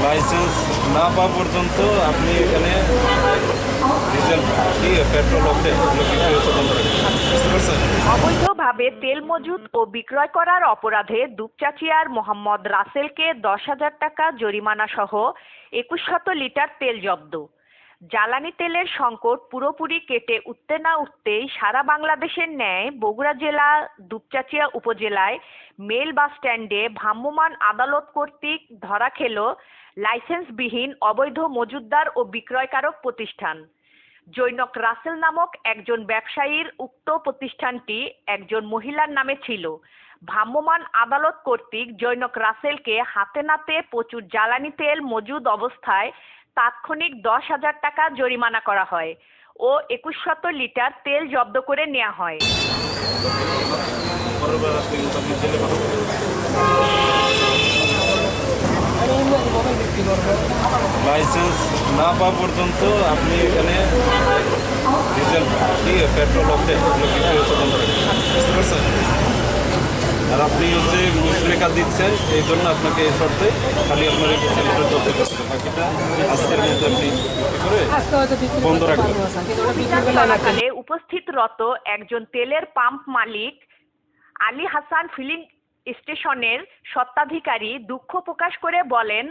Licence না পাওয়া পর্যন্ত আপনি এখানে ডিজেল কি পেট্রোল ওঠে এগুলো বিক্রি হতে বন্ধ রাখবেন। বুঝতে পারছেন? অবৈধভাবে তেল মজুত ও বিক্রয় করার অপরাধে দুপচাঁচিয়ার মোহাম্মদ রাসেলকে 10,000 টাকা জরিমানা সহ 2100 লিটার তেল জব্দ। জ্বালানি তেলের সংকট পুরোপুরি কেটে উঠতে না উঠতেই সারা বাংলাদেশের ন্যায় বগুড়া জেলা দুপচাঁচিয়া উপজেলায় মেল বাস স্ট্যান্ডে ভ্রাম্যমাণ আদালত কর্তৃক ধরা খেল লাইসেন্সবিহীন অবৈধ মজুতদার ও বিক্রয়কারক প্রতিষ্ঠান। জৈনক রাসেল নামক একজন ব্যবসায়ীর উক্ত প্রতিষ্ঠানটি একজন মহিলার নামে ছিল। ভ্রাম্যমাণ আদালত কর্তৃক জৈনক রাসেলকে হাতে নাতে প্রচুর জ্বালানি তেল মজুদ অবস্থায় তাৎক্ষণিক 10,000 টাকা জরিমানা করা হয় ও 2100 লিটার তেল জব্দ করে নেওয়া হয়। লাইসেন্স না পাওয়া পর্যন্ত আপনি এখানে ডিজেল কি পেট্রোল ওঠে এগুলো বিক্রি হতে বন্ধ রাখবেন। বুঝতে পারছেন? আর আপনি ঘুষ লেখা দিচ্ছেন, এই জন্য আপনাকে এই শর্তে খালি আপনার 21 লিটার জব্দ করতে হবে। বাকিটা আজকের মধ্যে আপনি বন্ধ রাখবেন। চলাকালে উপস্থিতরত একজন তেলের পাম্প মালিক আলী হাসান ফিলিং স্টেশনের স্বত্বাধিকারী দুঃখ প্রকাশ করে বলেন,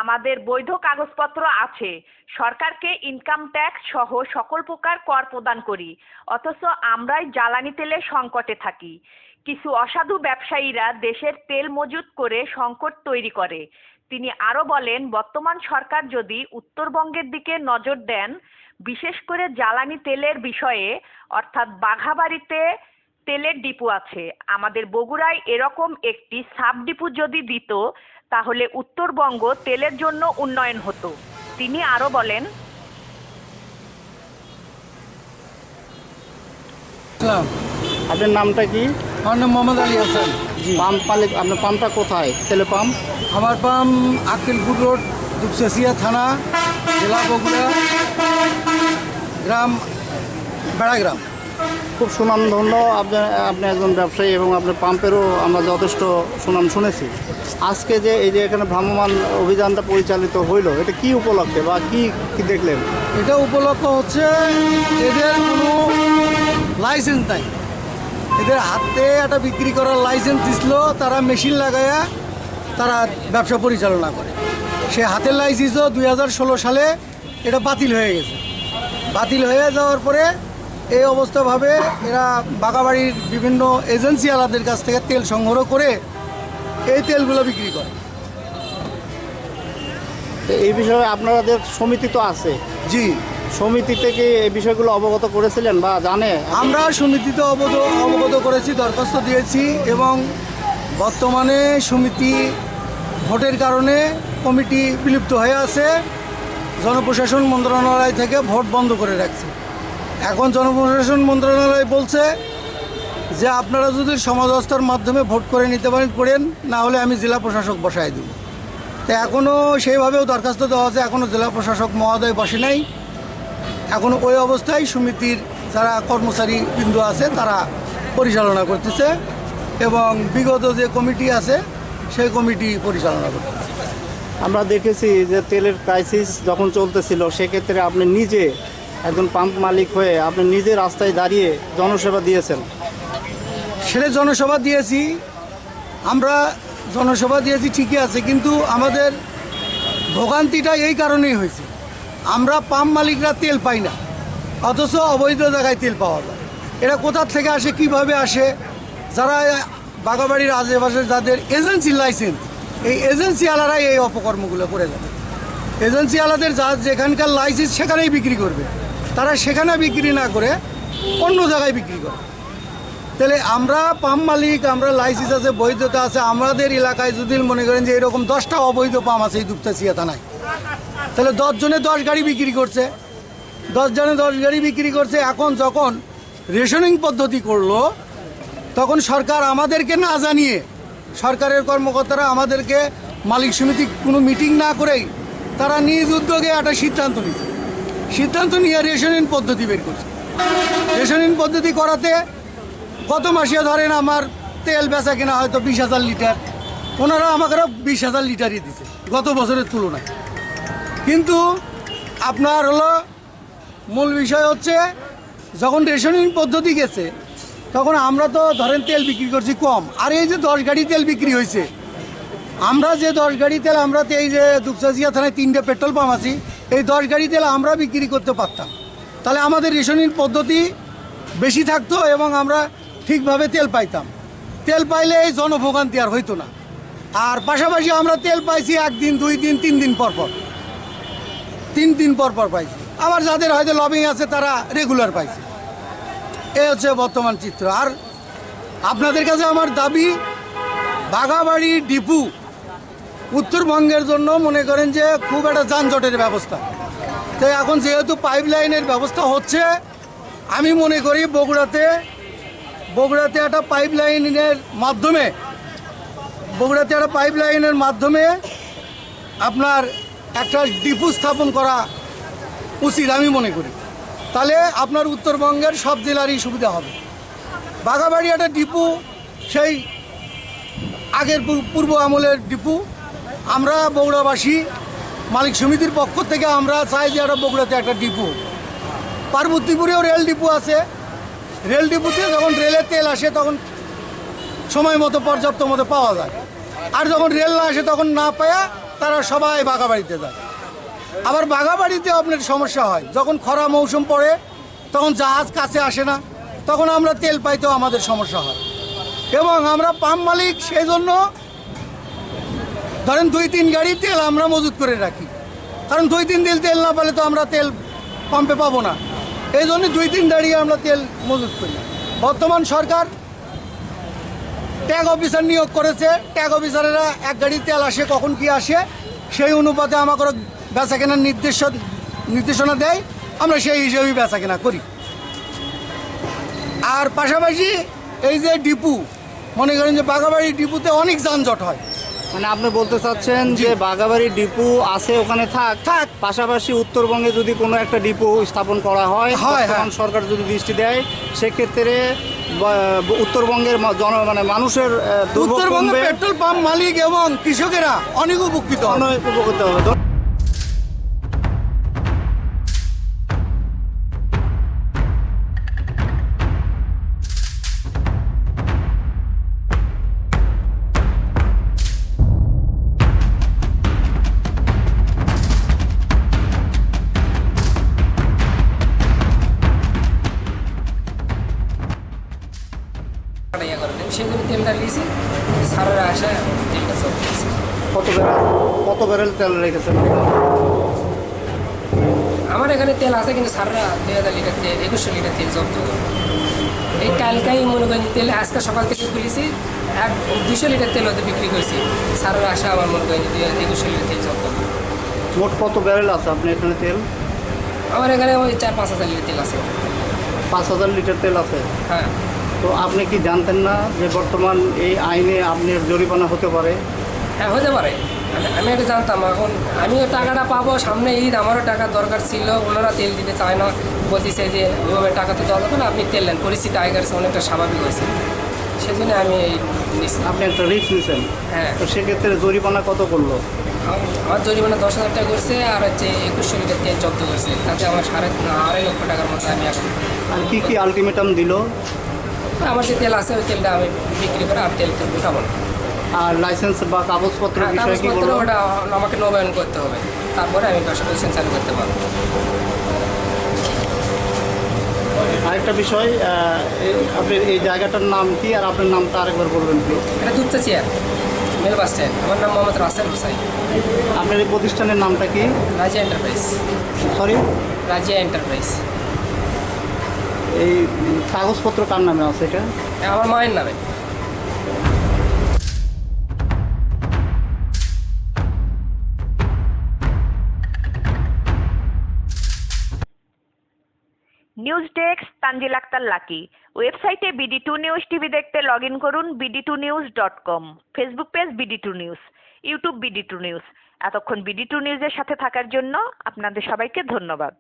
আমাদের বৈধ কাগজপত্র আছে, সরকারকে ইনকাম ট্যাক্স সহ সকল প্রকার কর প্রদান করি, অথচ আমরাই জ্বালানি তেলের সংকটে থাকি। কিছু অসাধু ব্যবসায়ীরা দেশের তেল মজুত করে সংকট তৈরি করে। তিনি আরো বলেন, বর্তমান সরকার যদি উত্তরবঙ্গের দিকে নজর দেন, বিশেষ করে জ্বালানি তেলের বিষয়ে, অর্থাৎ বাঘাবাড়িতে তেলের ডিপো আছে, আমাদের বগুড়ায় এরকম একটি সাব ডিপো যদি দিত তাহলে উত্তরবঙ্গ তেলের জন্য উন্নয়ন হতো। তিনি আরো বলেন, আপনার নামটা কি? আমার নাম মোহাম্মদ আলী হাসান। পাম্প মালিক, আপনার পাম্পটা কোথায়? তেলের পাম্প? আমার পাম্প আক্কেলপুর রোড, দুপচাঁচিয়া থানা, জেলা বগুড়া, গ্রাম বেড়াগ্রাম। খুব সুনামধন্য। আপনি একজন ব্যবসায়ী এবং আপনার পাম্পেরও আমরা যথেষ্ট সুনাম শুনেছি। আজকে যে এই যে এখানে ভ্রাম্যমাণ অভিযানটা পরিচালিত হইলো, এটা কি উপলক্ষে বা কি কি দেখলেন? এটা উপলক্ষ হচ্ছে এদের কোনো লাইসেন্স নাই, এদের হাতে একটা বিক্রি করার লাইসেন্স দিছিল, তারা মেশিন লাগায়া তারা ব্যবসা পরিচালনা করে। সে হাতের লাইসেন্সও 2016 সালে এটা বাতিল হয়ে গেছে। বাতিল হয়ে যাওয়ার পরে এই অবস্থাভাবে এরা বাগাবাড়ির বিভিন্ন এজেন্সি আলাদের কাছ থেকে তেল সংগ্রহ করে এই তেলগুলো বিক্রি করে। তো এই বিষয়ে আপনাদের সমিতি তো আছে, জি, সমিতি থেকে এই বিষয়গুলো অবগত করেছিলেন বা জানে? আমরা সমিতিতে অবগত করেছি, দরখাস্ত দিয়েছি এবং বর্তমানে সমিতি ভোটের কারণে কমিটি বিলুপ্ত হয়ে আছে। জনপ্রশাসন মন্ত্রণালয় থেকে ভোট বন্ধ করে রাখছে। এখন জনপ্রশাসন মন্ত্রণালয় বলছে যে আপনারা যদি সমাজ ব্যবস্থার মাধ্যমে ভোট করে নিতে পারেন করেন, না হলে আমি জেলা প্রশাসক বসায় দেব। তো এখনও সেইভাবেও দরখাস্ত দেওয়া আছে, এখনও জেলা প্রশাসক মহোদয় বসে নাই। এখন ওই অবস্থায় সমিতির যারা কর্মচারী বিন্দু আছে তারা পরিচালনা করতেছে এবং বিগত যে কমিটি আছে সেই কমিটি পরিচালনা করতেছে। আমরা দেখেছি যে তেলের ক্রাইসিস যখন চলতেছিল, সেক্ষেত্রে আপনি নিজে একজন পাম্প মালিক হয়ে আপনি নিজে রাস্তায় দাঁড়িয়ে জনসেবা দিয়েছেন। সেটা জনসভা দিয়েছি, আমরা জনসভা দিয়েছি ঠিকই আছে, কিন্তু আমাদের ভোগান্তিটা এই কারণেই হয়েছে, আমরা পাম্প মালিকরা তেল পাই না, অথচ অবৈধ জায়গায় তেল পাওয়া যায়। এটা কোথার থেকে আসে, কিভাবে আসে? যারা বাগাবাড়ির আশেপাশে যাদের এজেন্সির লাইসেন্স, এই এজেন্সি আলারাই এই অপকর্মগুলো করে যাবে। এজেন্সি আলাদের যেখানকার লাইসেন্স সেখানেই বিক্রি করবে, তারা সেখানে বিক্রি না করে অন্য জায়গায় বিক্রি করে। তাহলে আমরা পাম্প মালিক, আমরা লাইসেন্স আছে, বৈধতা আছে, আমাদের এলাকায় যদি মনে করেন যে এরকম 10টা অবৈধ পাম্প আছে এই দুপচাঁচিয়া থানায়, তাহলে 10 জনে 10 গাড়ি বিক্রি করছে, 10 জনে 10 গাড়ি বিক্রি করছে। এখন যখন রেশনিং পদ্ধতি করলো, তখন সরকার আমাদেরকে না জানিয়ে, সরকারের কর্মকর্তারা আমাদেরকে মালিক সমিতি কোনো মিটিং না করেই তারা নিজ উদ্যোগে একটা সিদ্ধান্ত নিয়ে রেশনিং পদ্ধতি বের করছে। রেশনিং পদ্ধতি করাতে গত মাসে ধরেন আমার তেল বেচা কেনা হয়তো 20,000 লিটার, ওনারা আমাকে 20,000 লিটারই দিছে গত বছরের তুলনায়। কিন্তু আপনার হলো মূল বিষয় হচ্ছে যখন রেশনিং পদ্ধতি গেছে তখন আমরা তো ধরেন তেল বিক্রি করছি কম, আর এই যে 10 গাড়ি তেল বিক্রি হয়েছে, আমরা যে 10 গাড়ি তেল, আমরা তো এই যে দুপচাচিয়া থানায় 3টে পেট্রোল পাম্প আছি, এই 10 গাড়ি তেল আমরা বিক্রি করতে পারতাম, তাহলে আমাদের রেশনিং পদ্ধতি বেশি থাকতো এবং আমরা ঠিকভাবে তেল পাইতাম। তেল পাইলে এই জনভোগান্তি আর হইতো না। আর পাশাপাশি আমরা তেল পাইছি 1 দিন 2 দিন 3 দিন পর পর, 3 দিন পর পর পাইছি। আবার যাদের হয়তো লবিং আছে তারা রেগুলার পাইছে। এই হচ্ছে বর্তমান চিত্র। আর আপনাদের কাছে আমার দাবি, বাঘাবাড়ি ডিপু উত্তরবঙ্গের জন্য মনে করেন যে খুব একটা যানজটের ব্যবস্থা। তো এখন যেহেতু পাইপ লাইনের ব্যবস্থা হচ্ছে, আমি মনে করি বগুড়াতে একটা পাইপ লাইনের মাধ্যমে আপনার একটা ডিপু স্থাপন করা উচিত আমি মনে করি। তাহলে আপনার উত্তরবঙ্গের সব জেলারই সুবিধা হবে। বাঘাবাড়ি একটা ডিপু, সেই আগের পূর্ব আমলের ডিপু। আমরা বগুড়াবাসী মালিক সমিতির পক্ষ থেকে আমরা চাই যে একটা বগুড়াতে একটা ডিপু। পার্বতীপুরেও রেল ডিপু আছে, রেল ডিপুতে যখন রেলের তেল আসে তখন সময় মতো পর্যাপ্ত মতো পাওয়া যায়, আর যখন রেল না আসে তখন না পায়া তারা সবাই বাঘাবাড়িতে যায়। আবার বাঘাবাড়িতে আপনার সমস্যা হয় যখন খরা মৌসুম পড়ে, তখন জাহাজ কাছে আসে না, তখন আমরা তেল পাইতেও আমাদের সমস্যা হয়। এবং আমরা পাম্প মালিক, সেই জন্য ধরেন 2-3 গাড়ি তেল আমরা মজুত করে রাখি, কারণ 2-3 দিন তেল না পেলে তো আমরা তেল পাম্পে পাবো না। এই জন্য 2-3 গাড়ি আমরা তেল মজুত করি। বর্তমান সরকার ট্যাগ অফিসার নিয়োগ করেছে, ট্যাগ অফিসারেরা 1 গাড়ি তেল আসে কখন কি আসে সেই অনুপাতে আমাকে বেচা কেনার নির্দেশনা দেয়, আমরা সেই হিসেবেই বেচা কেনা করি। আর পাশাপাশি এই যে ডিপু, মনে করেন যে বাঘাবাড়ি ডিপুতে অনেক যানজট হয়। মানে আপনি বলতে চাচ্ছেন যে বাঘাবাড়ি ডিপো আছে ওখানে থাক, পাশাপাশি উত্তরবঙ্গে যদি কোনো একটা ডিপো স্থাপন করা হয়, তখন সরকার যদি দৃষ্টি দেয়, সেক্ষেত্রে উত্তরবঙ্গের মানে মানুষের উত্তরবঙ্গের পেট্রোল পাম্প মালিক এবং কৃষকেরা অনেক উপকৃত হবে। সেগুলো তেলটা নিয়েছি, সারের আশা তেলটা সব দিয়েছি। কত ব্যারেল তেল রেখেছেন? আমার এখানে তেল আছে, কিন্তু সাররা 2000 লিটার তেল, 2100 লিটার তেল জব্দ করবো। এই কালকাই মনে করেন তেল আজকে সকাল থেকে খুলেছি, 200 লিটার তেল হতে বিক্রি করেছি। সারের আশা আমার মনে করেন 2100 লিটার তেল জব্দ করবো। মোট কত ব্যারেল আছে আপনার এখানে তেল? আমার এখানে ওই 4-5 হাজার লিটার তেল আছে। 5000 লিটার তেল আছে? হ্যাঁ। তো আপনি কি জানতেন না যে বর্তমান এই আইনে আপনার জরিমানা হতে পারে? হ্যাঁ, হতে পারে। আমি এটা জানতাম। এখন আমিও টাকাটা পাবো, সামনে ঈদ, আমারও টাকার দরকার ছিল। ওনারা তেল দিতে চায় না, বলতেছে যে ওইভাবে টাকা তো দেওয়া যাবে না, আপনি তেল নেন। পরিস্থিতি আগের অনেকটা স্বাভাবিক হয়েছে, সেজন্য আমি এই নিচ্ছি। আপনি একটা রিস্ক নিয়েছেন? হ্যাঁ। তো সেক্ষেত্রে জরিমানা কত করলো? আমার জরিমানা 10,000 টাকা করছে, আর হচ্ছে 2100 লিটার তেল জব্দ করছে। তাতে আমার 2.5 লক্ষ টাকার মতো আমি এখন। আর কি আলটিমেটাম দিল? আমার যে তেল আছে ওই তেলটা আমি বিক্রি করে আর তেল উঠাবো না। আর লাইসেন্স বা কাগজপত্র বিষয়ে কি কাগজপত্র ওটা আমাকে নবায়ন করতে হবে, তারপরে আমি ব্যবসা প্রতিষ্ঠান চালু করতে পারবো। আরেকটা বিষয়, আপনার এই জায়গাটার নাম কি, আর আপনার নামটা আরেকবার বলবেন প্লিজ? এটা দুপচাচিয়া মেল বাস স্ট্যান্ড। আমার নাম মোহাম্মদ রাসেল হুসাইন। আপনার এই প্রতিষ্ঠানের নামটা কি? Razia enterprise. Sorry? Razia enterprise. এই কাগজপত্র কার নামে আছে এটা? আমার মায়ের নামে। News desk Tanzil Akter Lucky. ওয়েবসাইটে BD2 নিউজ টিভি দেখতে লগ ইন করুন bd2news.com, Facebook page BD2 news, YouTube BD2 news. এতক্ষণ BD2 নিউজের সাথে থাকার জন্য আপনাদের সবাইকে ধন্যবাদ।